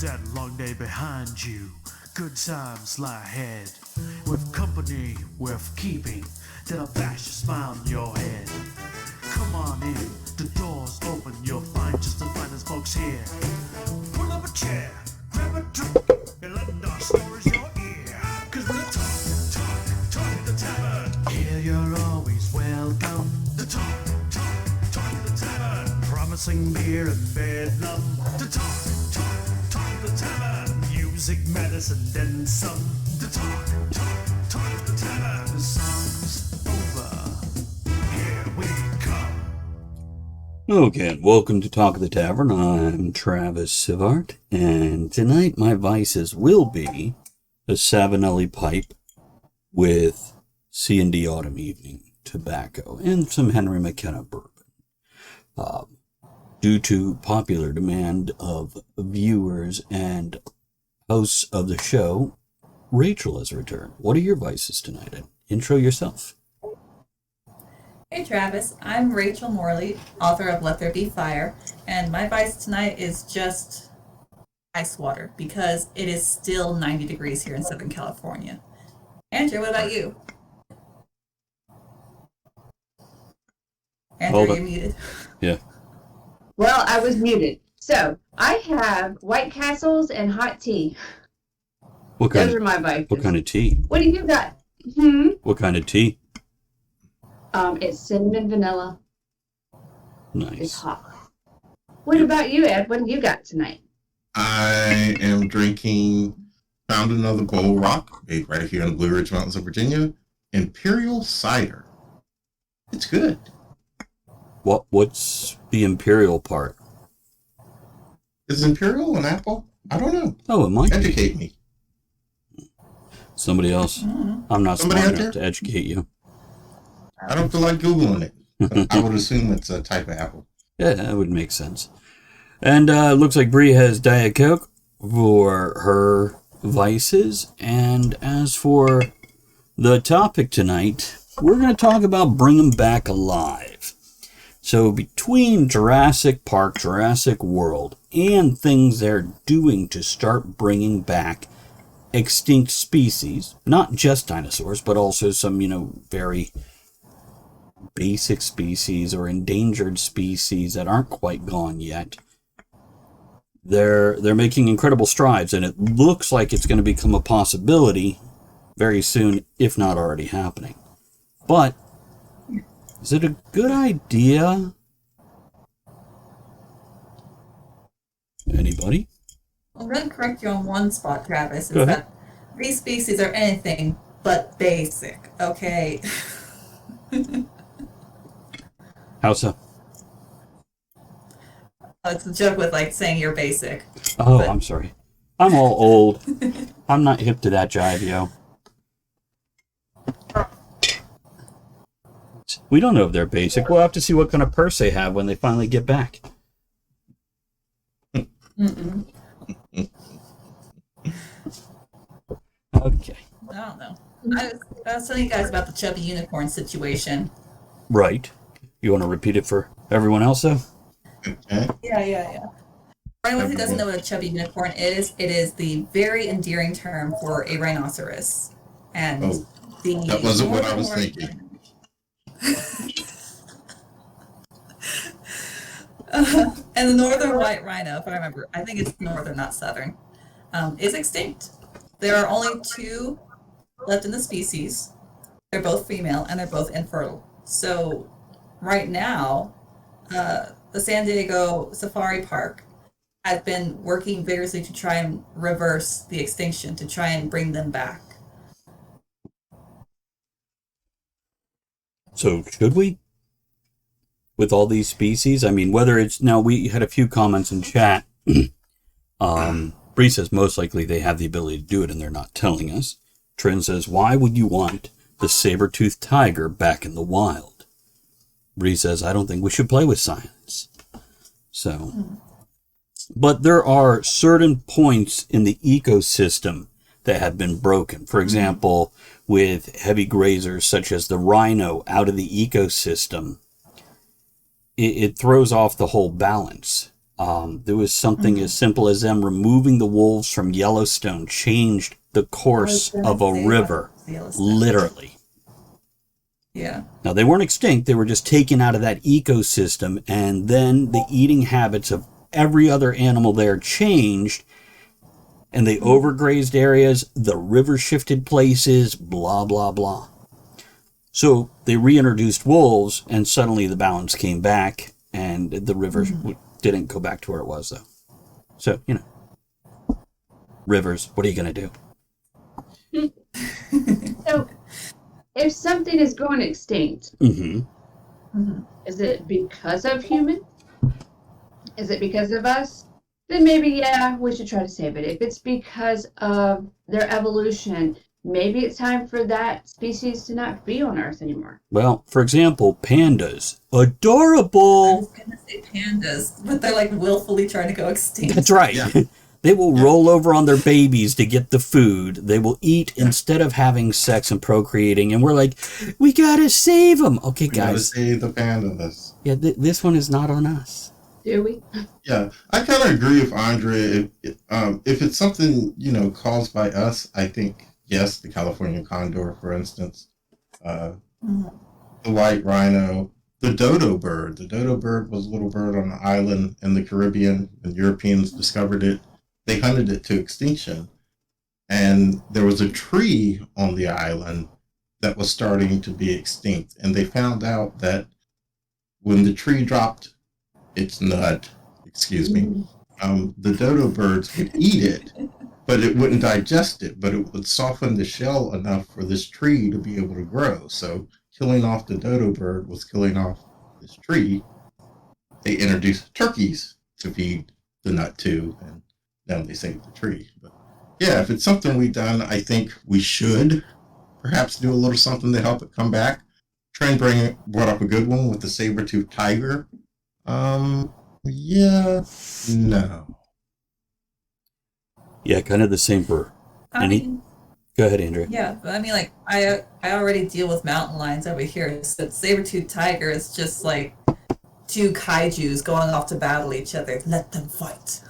that long day behind you. Good times lie ahead. With company worth keeping, that'll flash a smile on your head. Come on in, the door's open, you'll find just the finest folks here. Pull up a chair, grab a drink, and let our stories your ear. Cause we'll talk at the tavern. Here you're always welcome. The talk at the tavern. Promising beer and bedlam. The talk at the tavern. Music, medicine, then some. The talk at the tavern. The song's over. Here we come. Okay, and welcome to Talk of the Tavern. I'm Travis Sivart, and tonight my vices will be a Savinelli pipe with C&D Autumn Evening tobacco and some Henry McKenna bourbon. Due to popular demand of viewers and hosts of the show, Rachel has returned. What are your vices tonight? Intro yourself. Hey Travis, I'm Rachel Morley, author of Let There Be Fire, and my vice tonight is just ice water because it is still 90 degrees here in Southern California. Andrew, what about you? Andrew, you're muted. Yeah. Well, I was muted. So, I have White Castles and hot tea. Those are my vices. What kind of tea? What do you got? What kind of tea? It's cinnamon vanilla. Nice. It's hot. What about you, Ed? What do you got tonight? I am drinking Found Another Bowl Rock, made right here in the Blue Ridge Mountains of Virginia, Imperial Cider. It's good. What's the imperial part? Is Imperial an apple? I don't know. Oh, it might be. Educate me. Somebody else. I'm not Somebody smart out enough there? to educate you. I don't feel like Googling it. But I would assume it's a type of apple. Yeah, that would make sense. And it looks like Bree has Diet Coke for her vices. And as for the topic tonight, we're going to talk about Bring 'em Back Alive. So between Jurassic Park, Jurassic World, and things they're doing to start bringing back extinct species, not just dinosaurs, but also some, very basic species or endangered species that aren't quite gone yet. They're making incredible strides, and it looks like it's going to become a possibility very soon, if not already happening. But is it a good idea? Anybody? I'm going to correct you on one spot, Travis, Go is ahead. that these species are anything but basic, okay? How so? It's a joke with, saying you're basic. Oh, But- I'm sorry. I'm all old. I'm not hip to that jive, yo. We don't know if they're basic. We'll have to see what kind of purse they have when they finally get back. Mm-mm. Okay. I don't know. I was telling you guys about the chubby unicorn situation. Right. You want to repeat it for everyone else, though? Okay. Yeah. For anyone who doesn't know what a chubby unicorn is, it is the very endearing term for a rhinoceros. And Oh, the that wasn't what I northern was horned- thinking. And the northern white rhino, if I remember, I think it's northern, not southern, is extinct. There are only two left in the species. They're both female and they're both infertile. So right now, the San Diego Safari Park has been working vigorously to try and reverse the extinction, to try and bring them back. So, should we? With all these species? I mean, whether it's... Now, we had a few comments in chat. Bree says most likely they have the ability to do it and they're not telling us. Trin says, why would you want the saber-toothed tiger back in the wild? Bree says, I don't think we should play with science. So... But there are certain points in the ecosystem that have been broken. For example, with heavy grazers such as the rhino out of the ecosystem, it throws off the whole balance. There was something as simple as them removing the wolves from Yellowstone changed the course of a river, literally. Yeah. Now, they weren't extinct. They were just taken out of that ecosystem, and then the eating habits of every other animal there changed, and they overgrazed areas, the river shifted places, blah, blah, blah. So they reintroduced wolves, and suddenly the balance came back, and the river didn't go back to where it was, though. So, rivers, what are you going to do? So, if something is going extinct, is it because of humans? Is it because of us? Then maybe, yeah, we should try to save it. If it's because of their evolution, maybe it's time for that species to not be on Earth anymore. Well, for example, pandas. Adorable! I was going to say pandas, but they're like willfully trying to go extinct. That's right. Yeah. They will roll over on their babies to get the food. They will eat instead of having sex and procreating. And we're like, we gotta save them. Okay, We gotta guys. save the pandas. Yeah, this one is not on us. Do we? Yeah, I kind of agree with Andre. If it's something caused by us, I think yes, the California condor, for instance, the white rhino, the dodo bird. The dodo bird was a little bird on an island in the Caribbean, and Europeans discovered it. They hunted it to extinction, and there was a tree on the island that was starting to be extinct, and they found out that when the tree dropped its nut, the dodo birds would eat it, but it wouldn't digest it, but it would soften the shell enough for this tree to be able to grow. So killing off the dodo bird was killing off this tree. They introduced turkeys to feed the nut to, and now they saved the tree. But yeah, if it's something we've done, I think we should perhaps do a little something to help it come back. Trent brought up a good one with the saber-toothed tiger. Yeah, no. Yeah, kind of the same for Go ahead, Andrea. Yeah, but I mean, like, I already deal with mountain lions over here. So saber-toothed tiger is just like two kaijus going off to battle each other. Let them fight.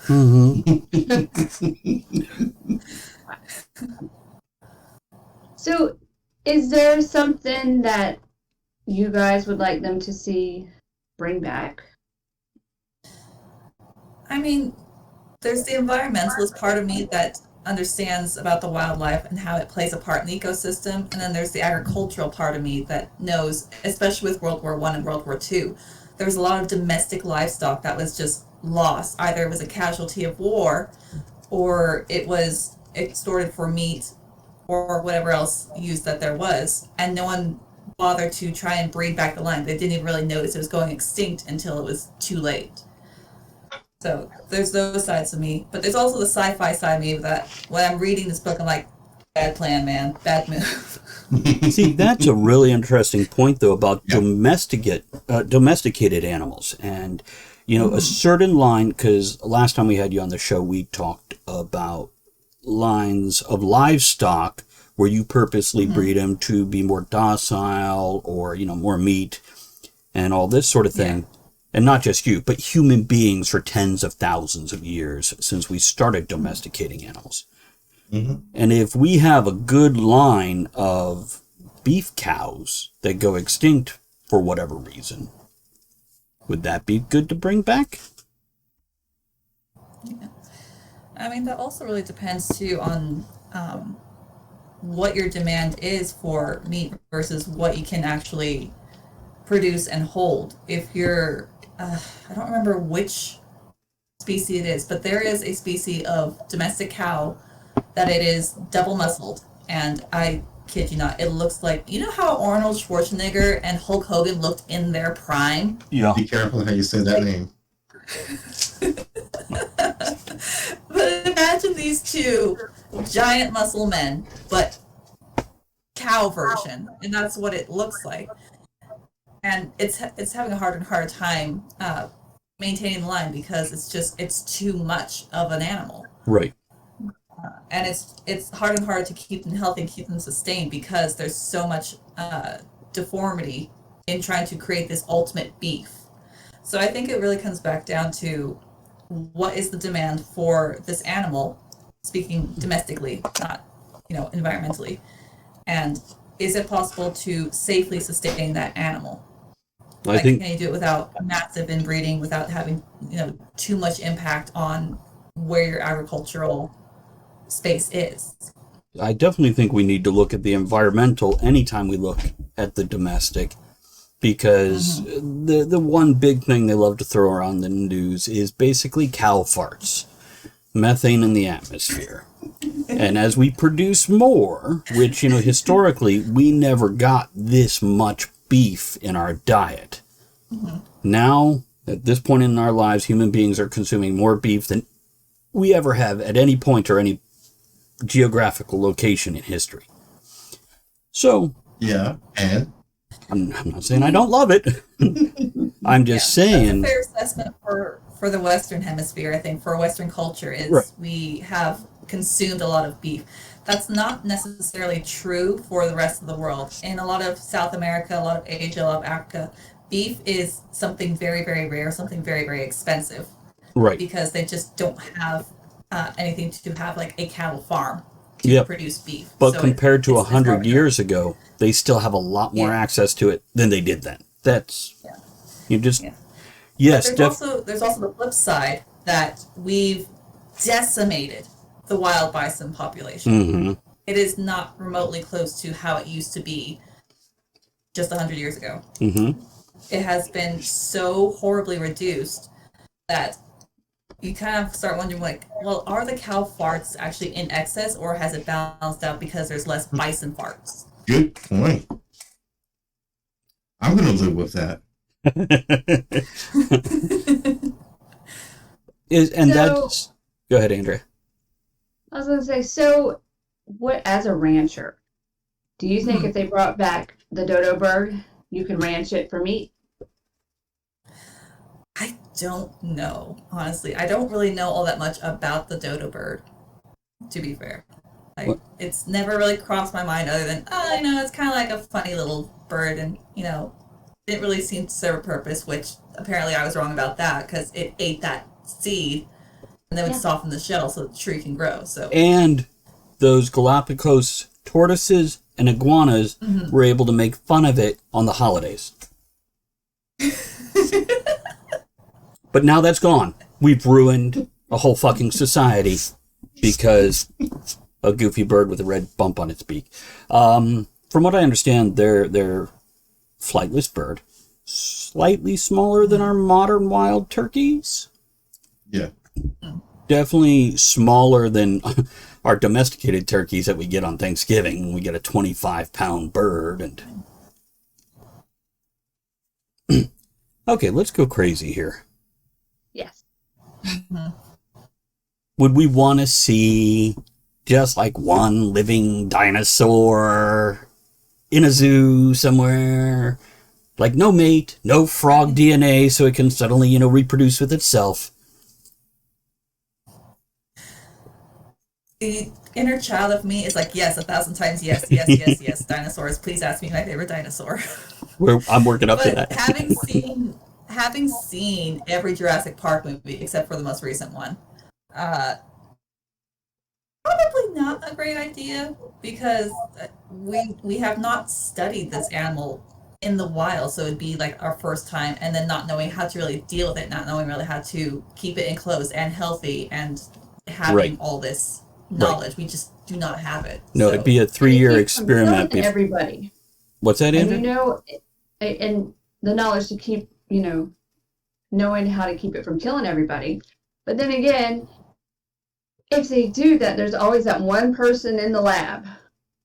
So, is there something that you guys would like them to see bring back? I mean, there's the environmentalist part of me that understands about the wildlife and how it plays a part in the ecosystem, and then there's the agricultural part of me that knows, especially with World War I and World War II, there was a lot of domestic livestock that was just lost. Either it was a casualty of war, or it was extorted for meat, or whatever else used that there was, and no one bothered to try and breed back the line. They didn't even really notice it was going extinct until it was too late. So there's those sides of me, but there's also the sci-fi side of me that when I'm reading this book, I'm like, bad plan, man, bad move. See, that's a really interesting point, though, about domesticated animals. And, a certain line, because last time we had you on the show, we talked about lines of livestock where you purposely breed them to be more docile or, more meat and all this sort of thing. Yeah. And not just you, but human beings for tens of thousands of years since we started domesticating animals. And if we have a good line of beef cows that go extinct for whatever reason, would that be good to bring back? Yeah. I mean, that also really depends, too, on what your demand is for meat versus what you can actually produce and hold. If you're, I don't remember which species it is, but there is a species of domestic cow that it is double muscled, and I kid you not, it looks like, how Arnold Schwarzenegger and Hulk Hogan looked in their prime? Yeah. Be careful how you say that name. But imagine these two giant muscle men, but cow version, and that's what it looks like. And it's having a harder and harder time maintaining the line because it's too much of an animal. Right. And it's hard and hard to keep them healthy and keep them sustained because there's so much deformity in trying to create this ultimate beef. So I think it really comes back down to what is the demand for this animal, speaking domestically, not, environmentally, and is it possible to safely sustain that animal? I think Can you do it without massive inbreeding, without having, too much impact on where your agricultural space is? I definitely think we need to look at the environmental anytime we look at the domestic, because the one big thing they love to throw around the news is basically cow farts, methane in the atmosphere. And as we produce more, which, historically, we never got this much beef in our diet. Now, at this point in our lives, human beings are consuming more beef than we ever have at any point or any geographical location in history. So, Yeah, and I'm not saying I don't love it. I'm just saying. That's a fair assessment for the Western Hemisphere. I think for Western culture is Right. we have consumed a lot of beef. That's not necessarily true for the rest of the world. In a lot of South America, a lot of Asia, a lot of Africa, beef is something very, very rare, something very, very expensive. Right. Because they just don't have anything to have like a cattle farm to produce beef. But So compared to it's 100 years ago, they still have a lot more access to it than they did then. That's you just yes. There's also the flip side that we've decimated the wild bison population. It is not remotely close to how it used to be just 100 years ago. It has been so horribly reduced that you kind of start wondering, like, well, are the cow farts actually in excess, or has it balanced out because there's less bison farts? good point. I'm going to live with that. That's... Go ahead, Andrea. I was going to say, so what, as a rancher, do you think if they brought back the dodo bird, you can ranch it for meat? I don't know, honestly. I don't really know all that much about the dodo bird, to be fair. It's never really crossed my mind other than, it's kind of like a funny little bird and, didn't really seem to serve a purpose, which apparently I was wrong about that because it ate that seed and then would soften the shell so the tree can grow. So And those Galapagos tortoises and iguanas were able to make fun of it on the holidays. But now that's gone. We've ruined a whole fucking society because a goofy bird with a red bump on its beak. From what I understand, they're flightless bird, slightly smaller than our modern wild turkeys. Yeah. Definitely smaller than our domesticated turkeys that we get on Thanksgiving. We get a 25-pound bird. And okay, let's go crazy here. Yes. Would we want to see just like one living dinosaur in a zoo somewhere? Like no mate, no frog DNA, so it can suddenly, reproduce with itself. the inner child of me is like, yes, 1,000 times yes, yes, yes, yes. Dinosaurs, please ask me my favorite dinosaur. I'm working up to But that. having seen every Jurassic Park movie except for the most recent one, probably not a great idea because we have not studied this animal in the wild, so it'd be like our first time, and then not knowing how to really deal with it, not knowing really how to keep it enclosed and healthy, and having Right. all this knowledge. We just do not have it. No, it'd be a 3-year experiment. Everybody. What's that, And Andrew? and the knowledge to keep, knowing how to keep it from killing everybody. But then again, if they do that, there's always that one person in the lab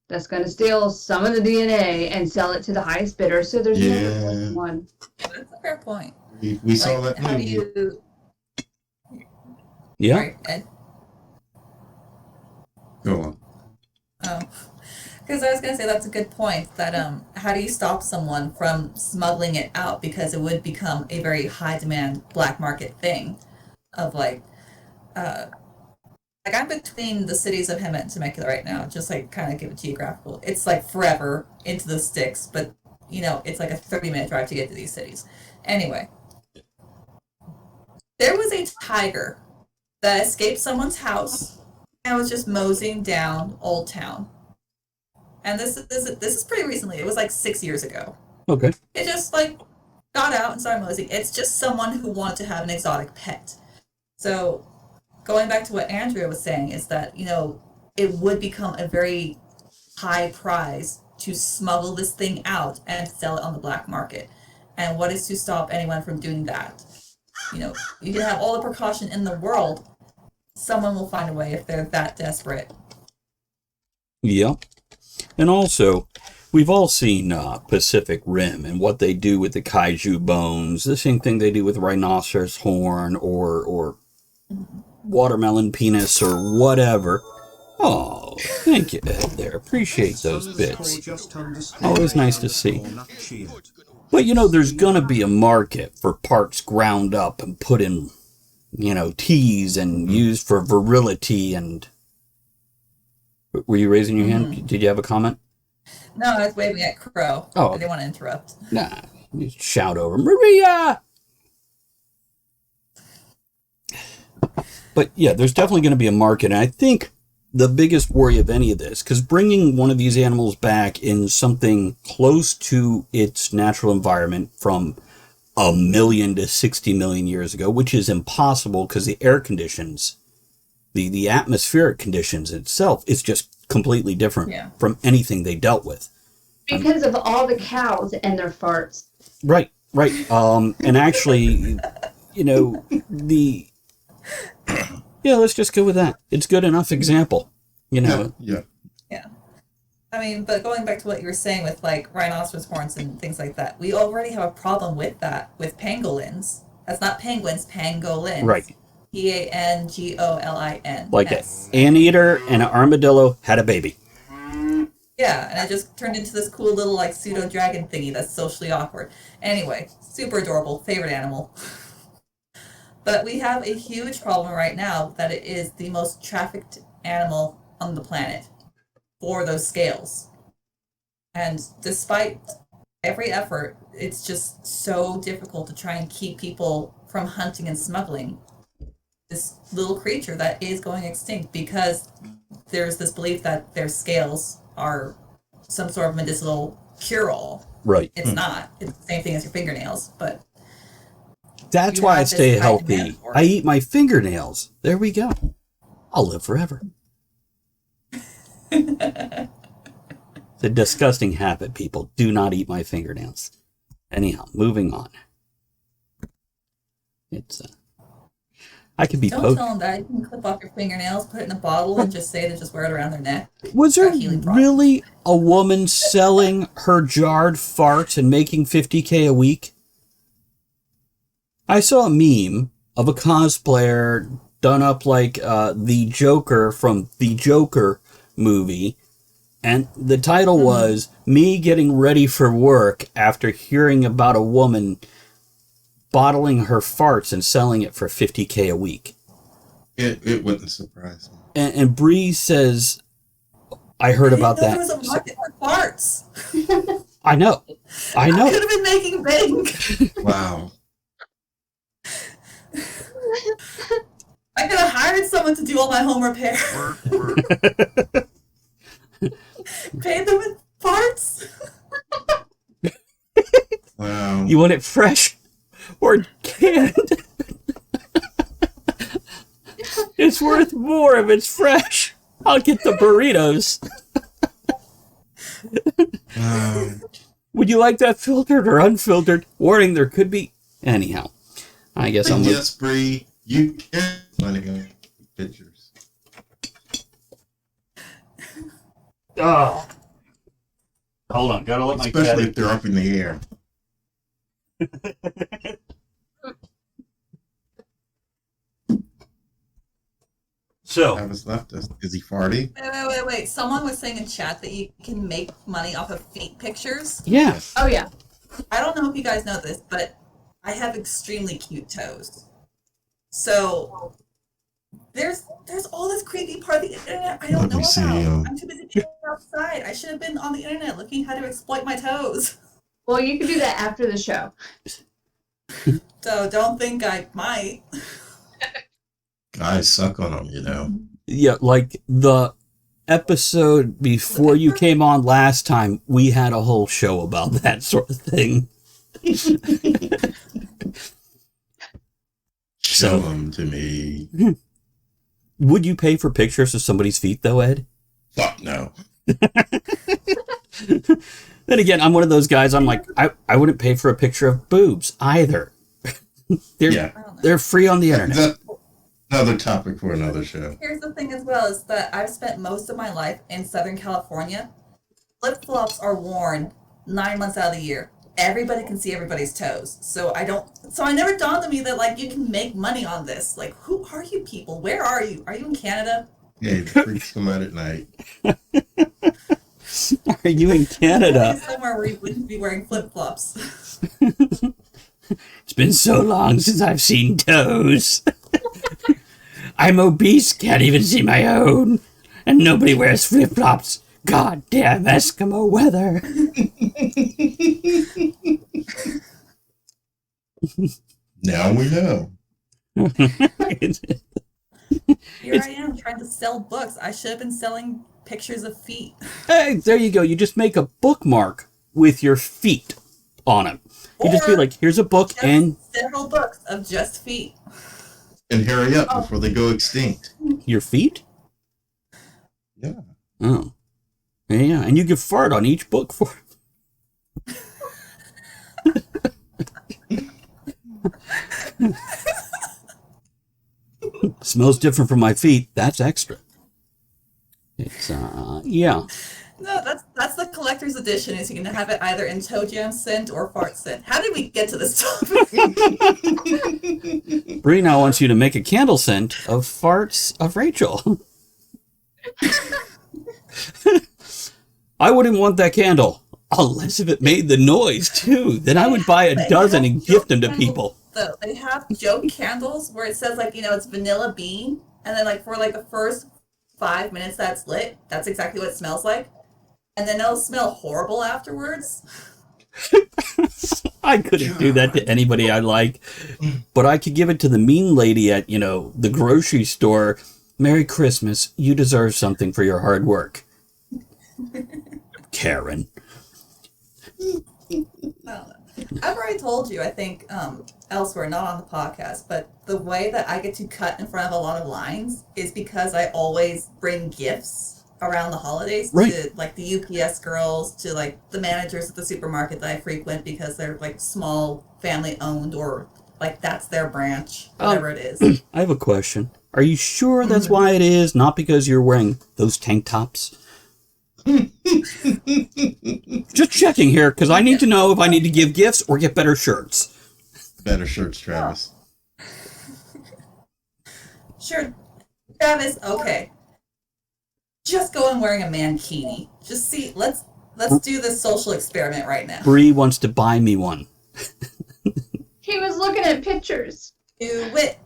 that's going to steal some of the DNA and sell it to the highest bidder. So there's never one. That's a fair point. We saw that How do movie. you? Yeah. Sorry, Ed. Go on. Oh, because I was gonna say that's a good point. That how do you stop someone from smuggling it out, because it would become a very high demand black market thing, of like I'm between the cities of Hemet and Temecula right now, just like kind of give it geographical. It's like forever into the sticks, but it's like a 30-minute drive to get to these cities. Anyway, There was a tiger that escaped someone's house and was just moseying down Old Town. And this is pretty recently. It was like 6 years ago. Okay. It just like got out and started moseying. It's just someone who wanted to have an exotic pet. So going back to what Andrea was saying is that, it would become a very high prize to smuggle this thing out and sell it on the black market. And what is to stop anyone from doing that? You can have all the precaution in the world. Someone will find a way if they're that desperate. Yeah. And also, we've all seen Pacific Rim and what they do with the kaiju bones, the same thing they do with rhinoceros horn or watermelon penis or whatever. Oh, thank you, Ed, there. Appreciate those bits. Always nice to see. But, there's going to be a market for parts ground up and put in, teas and used for virility and... Were you raising your hand? Did you have a comment? No, I was waving at Crow. Oh. I didn't want to interrupt. Nah, you shout over, Maria! But, yeah, there's definitely going to be a market, and I think the biggest worry of any of this, because bringing one of these animals back in something close to its natural environment from 1 million to 60 million years ago, which is impossible because the air conditions, the atmospheric conditions itself is just completely different from anything they dealt with. Because of all the cows and their farts. Right. And actually, let's just go with that. It's good enough example, Yeah. Yeah. I mean, but going back to what you were saying with like rhinoceros horns and things like that, we already have a problem with that with pangolins. That's not penguins, pangolins. Right. Pangolin. Like an anteater and an armadillo had a baby. Yeah, and it just turned into this cool little like pseudo dragon thingy that's socially awkward. Anyway, super adorable, favorite animal. But we have a huge problem right now that it is the most trafficked animal on the planet for those scales. And despite every effort, it's just so difficult to try and keep people from hunting and smuggling this little creature that is going extinct because there's this belief that their scales are some sort of medicinal cure-all. Right. It's not. It's the same thing as your fingernails, but that's why I stay healthy. I eat my fingernails. There we go. I'll live forever. It's a disgusting habit, people. Do not eat my fingernails. Anyhow, moving on. It's I could be Don't tell them that. You can clip off your fingernails, put it in a bottle, and just say they just wear it around their neck. Was there really a woman selling her jarred farts and making $50K a week? I saw a meme of a cosplayer done up like the Joker from the Joker movie, and the title was "Me Getting Ready for Work After Hearing About a Woman Bottling Her Farts and Selling It for $50K a week." It wouldn't surprise me. And Bree says, "I heard about that." There was a market for farts. I know. I could have been making bank. Wow. I could have hired someone to do all my home repair. Paid them with parts. Wow. You want it fresh or canned? It's worth more if it's fresh. I'll get the burritos. Would you like that filtered or unfiltered? Warning, there could be... Anyhow, I guess I'm... Yes, Bree, you can money on pictures. Oh. Hold on, gotta let my cat... Especially if they're up in the air. So... Travis left us. Is he farty? Wait. Someone was saying in chat that you can make money off of feet pictures. Yeah. Oh, yeah. I don't know if you guys know this, but I have extremely cute toes. So there's all this creepy part of the internet I don't know about. I'm too busy being outside. I should have been on the internet looking how to exploit my toes. Well, you can do that after the show. So don't think I might. Guys suck on them, Yeah, like the episode before you came on last time, we had a whole show about that sort of thing. Show them to me. Would you pay for pictures of somebody's feet, though, Ed? Fuck no. Then again, I'm one of those guys, I'm like, I wouldn't pay for a picture of boobs either. They're free on the internet. That's another topic for another show. Here's the thing as well, is that I've spent most of my life in Southern California. Flip-flops are worn 9 months out of the year. Everybody can see everybody's toes. So I never dawned on me that, like, you can make money on this. Like, who are you people? Where are you? Are you in Canada? Yeah, the freaks come out at night. Are you in Canada? Somewhere where you wouldn't be wearing flip-flops. It's been so long since I've seen toes. I'm obese, can't even see my own. And nobody wears flip-flops. Goddamn Eskimo weather. Now we know. Here I am trying to sell books. I should have been selling pictures of feet. Hey, there you go. You just make a bookmark with your feet on it. You just be like, here's a book and... several books of just feet. And hurry up before they go extinct. Your feet? Yeah. Oh. Yeah, and you can fart on each book for Smells different from my feet. That's extra. It's, yeah. No, that's the collector's edition. Is you can have it either in toe jam scent or fart scent. How did we get to this topic? Bree now wants you to make a candle scent of farts of Rachel. I wouldn't want that candle. Unless if it made the noise, too. Then I would buy a dozen and gift them to people. So they have joke candles where it says, like, it's vanilla bean. And then, like, for, like, the first 5 minutes that's lit, that's exactly what it smells like. And then it'll smell horrible afterwards. I couldn't do that to anybody I like. But I could give it to the mean lady at, the grocery store. Merry Christmas. You deserve something for your hard work. Karen. I've already told you, I think, elsewhere, not on the podcast, but the way that I get to cut in front of a lot of lines is because I always bring gifts around the holidays to, like, the UPS girls, to, like, the managers at the supermarket that I frequent because they're, like, small, family-owned, or, like, that's their branch, whatever it is. I have a question. Are you sure that's why it is? Not because you're wearing those tank tops? Just checking here, because I need to know if I need to give gifts or get better shirts. Better shirts, Travis. Sure. Travis, okay. Just go in wearing a mankini. Just see, let's do this social experiment right now. Bree wants to buy me one. He was looking at pictures. Do it.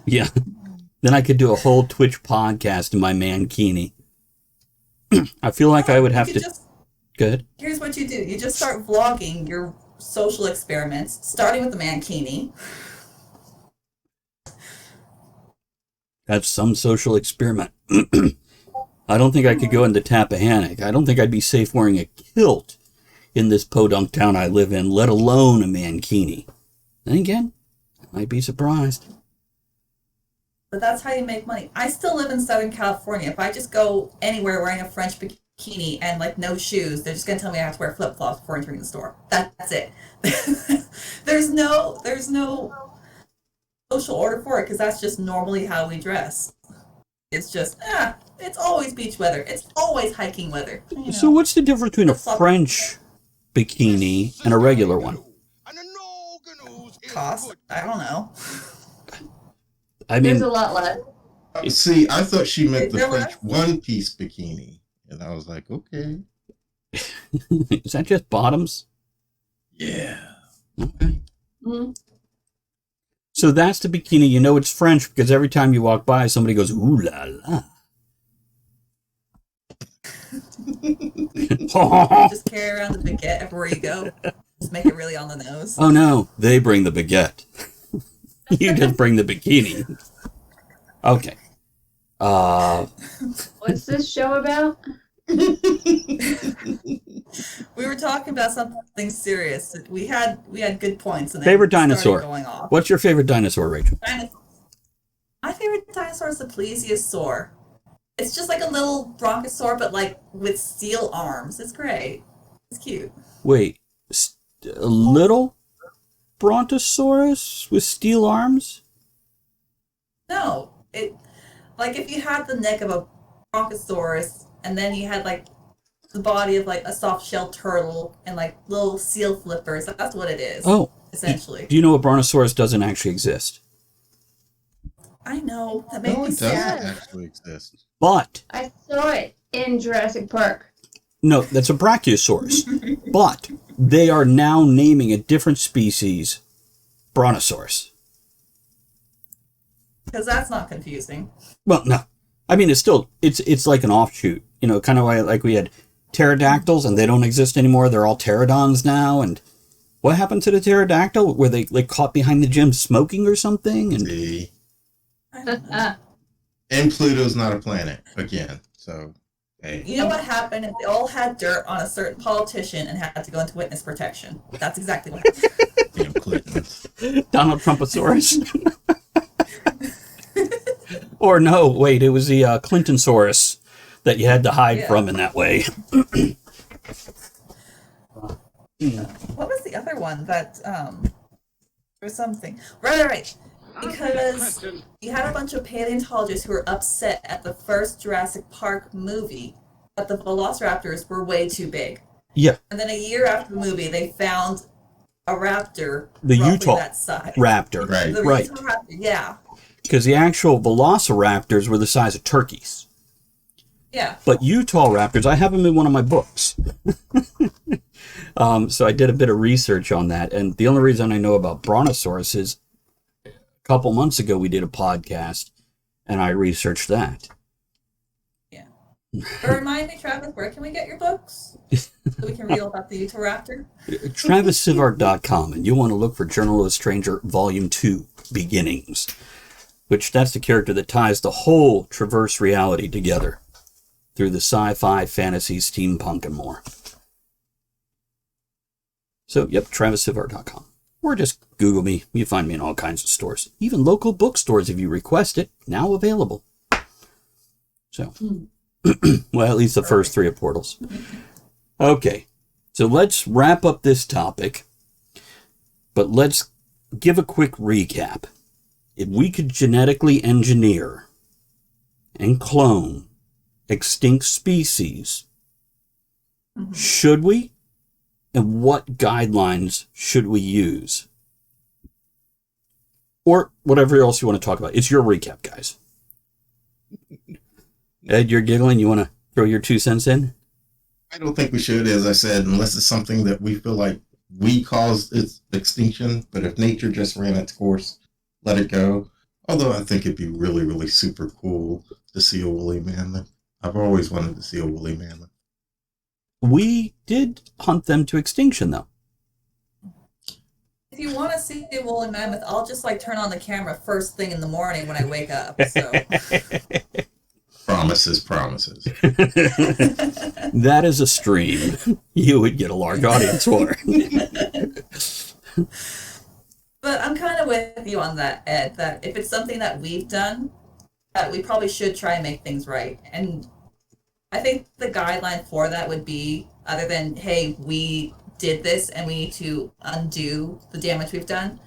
Yeah. Then I could do a whole Twitch podcast in my mankini. I feel like I would have to... Good. Here's what you do. You just start vlogging your social experiments, starting with the mankini. That's some social experiment. I don't think I could go into Tappahannock. I don't think I'd be safe wearing a kilt in this podunk town I live in, let alone a mankini. Then again, I might be surprised. But that's how you make money. I still live in Southern California. If I just go anywhere wearing a French bikini and, like, no shoes, they're just going to tell me I have to wear flip-flops before entering the store. That's it. There's no social order for it, because that's just normally how we dress. It's just, it's always beach weather. It's always hiking weather. So what's the difference between a French bikini and a regular one? Cost? I don't know. I mean, There's a lot left. See, I thought she meant the There French was- one-piece bikini. And I was like, okay. is that just bottoms? Yeah. Okay. Mm-hmm. So that's the bikini. You know it's French because every time you walk by, somebody goes, ooh la la. Just carry around the baguette everywhere you go. Just make it really on the nose. Oh no, they bring the baguette. You just bring the bikini. Okay. What's this show about? We were talking about something serious. We had good points. And Favorite then dinosaur. started going off. What's your favorite dinosaur, Rachel? My favorite dinosaur is the plesiosaur. It's just like a little brontosaur, but like with steel arms. It's great. It's cute. Wait, a little brontosaurus with steel arms? No, it like if you had the neck of a brontosaurus, and then you had like the body of like a soft shell turtle and like little seal flippers. That's what it is. Oh, essentially. Do you know a brontosaurus doesn't actually exist? I know. That made No, me it doesn't sad. actually exist. But I saw it in Jurassic Park. no, that's a brachiosaurus. But they are now naming a different species brontosaurus. Because that's not confusing. Well, no. I mean, it's like an offshoot. You know, kind of like we had pterodactyls and they don't exist anymore. They're all pterodons now. And what happened to the pterodactyl? Were they like caught behind the gym smoking or something? And See? I don't know. And Pluto's not a planet again. So, hey. You know what happened? They all had dirt on a certain politician and had to go into witness protection. That's exactly what happened. Damn Clintons. Donald Trumposaurus. Or no, wait, it was the Clintonsaurus that you had to hide from in that way. What was the other one that or something? Right. Because you had a bunch of paleontologists who were upset at the first Jurassic Park movie that the velociraptors were way too big. Yeah. And then a year after the movie, they found a raptor The roughly Utah that size. raptor. Right. The Right. Utah raptor, yeah. Because the actual velociraptors were the size of turkeys. Yeah. But Utah raptors, I have them in one of my books. So I did a bit of research on that. And the only reason I know about brontosaurus is a couple months ago we did a podcast and I researched that. Yeah. But remind me, Travis, where can we get your books? So we can read all about the Utah raptor? TravisSivart.com, and you'll want to look for Journal of a Stranger Volume 2, Beginnings, which that's the character that ties the whole Traverse reality together through the sci-fi, fantasy, steampunk, and more. So, yep, TravisSivart.com. Or just Google me. You find me in all kinds of stores. Even local bookstores, if you request it, now available. So, well, at least the first three are portals. Okay, so let's wrap up this topic, but let's give a quick recap. If we could genetically engineer and clone extinct species, should we? And what guidelines should we use? Or whatever else you want to talk about. It's your recap, guys. Ed, you're giggling. You want to throw your 2 cents in? I don't think we should, as I said, unless it's something that we feel like we caused its extinction. But if nature just ran its course, let it go. Although I think it'd be really, really super cool to see a woolly mammoth. I've always wanted to see a woolly mammoth. We did hunt them to extinction, though. If you want to see a woolly mammoth, I'll just like turn on the camera first thing in the morning when I wake up. So Promises. That is a stream you would get a large audience for. But I'm kind of with you on that, Ed, that if it's something that we've done, that we probably should try and make things right. And I think the guideline for that would be, other than, hey, we did this and we need to undo the damage we've done,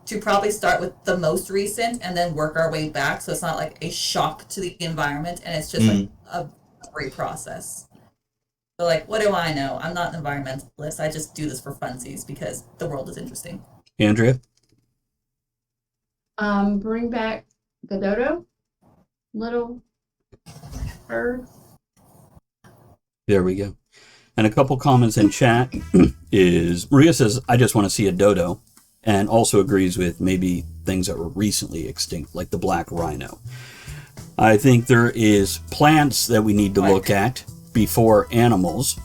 to probably start with the most recent and then work our way back so it's not like a shock to the environment and it's just like a great process. So like, what do I know? I'm not an environmentalist. I just do this for funsies because the world is interesting. Andrea? Bring back the dodo. Little bird. There we go. And a couple comments in chat is Maria says, I just want to see a dodo, and also agrees with maybe things that were recently extinct, like the black rhino. I think there is plants that we need to look at before animals.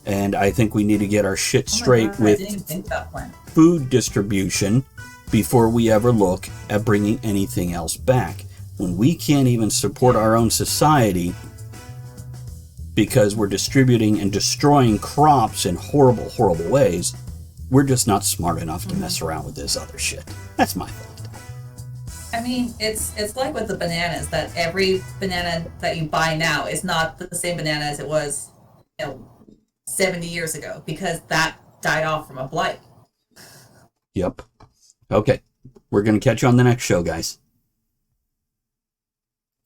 And I think we need to get our shit Oh my straight God, I with didn't even think about plan. food distribution before we ever look at bringing anything else back. When we can't even support our own society because we're distributing and destroying crops in horrible, horrible ways, we're just not smart enough to mess around with this other shit. That's my thought. I mean, it's like with the bananas, that every banana that you buy now is not the same banana as it was, 70 years ago, because that died off from a blight. Yep. Okay. We're going to catch you on the next show, guys.